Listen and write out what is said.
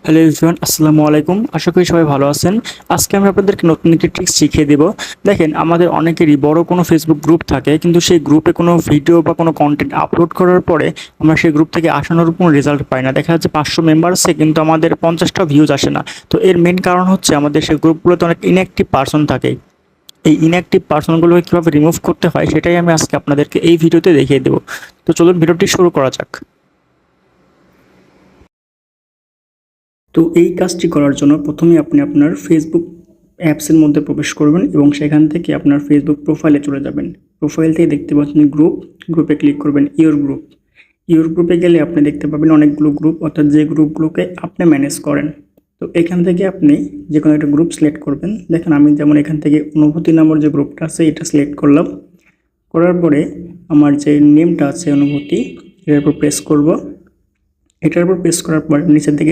Hello everyone, আসসালামু আলাইকুম। আশা করি সবাই ভালো আছেন। আজকে আমি আপনাদেরকে নতুন একটি ট্রিক্স শিখিয়ে দেব। দেখেন, আমাদের অনেকেরই বড় কোনো ফেসবুক গ্রুপ থাকে, কিন্তু সেই গ্রুপে কোনো ভিডিও বা কোনো কন্টেন্ট আপলোড করার পরে আমরা সেই গ্রুপ থেকে আসানোর কোনো রেজাল্ট পাই না। দেখা যাচ্ছে 500 মেম্বার আছে, কিন্তু আমাদের 50টা ভিউজ আসে না। তো এর মেন কারণ হচ্ছে আমাদের সেই গ্রুপগুলোতে অনেক ইনঅ্যাক্টিভ পার্সন থাকে। এই ইনঅ্যাক্টিভ পার্সনগুলোকে কীভাবে রিমুভ করতে হয় সেটাই আমি আজকে আপনাদেরকে এই ভিডিওতে দেখিয়ে দেবো। তো চলুন ভিডিওটি শুরু করা যাক। তো এই কাজটি করার জন্য প্রথমে আপনি আপনার ফেসবুক অ্যাপসের মধ্যে প্রবেশ করবেন এবং সেখান থেকে আপনার ফেসবুক প্রোফাইলে চলে যাবেন। প্রোফাইল থেকে দেখতে পাচ্ছেন গ্রুপে ক্লিক করবেন ইওর গ্রুপে গেলে আপনি দেখতে পাবেন অনেকগুলো গ্রুপ, অর্থাৎ যে গ্রুপগুলোকে আপনি ম্যানেজ করেন। তো এখান থেকে আপনি যে কোনো একটা গ্রুপ সিলেক্ট করবেন। দেখেন, আমি যেমন এখান থেকে অনুভূতি নামের যে গ্রুপটা আছে এটা সিলেক্ট করলাম। করার পরে আমার যে নেমটা আছে অনুভূতি, এটার উপর প্রেস করব। এটার উপর প্রেস করার পর নিচের দিকে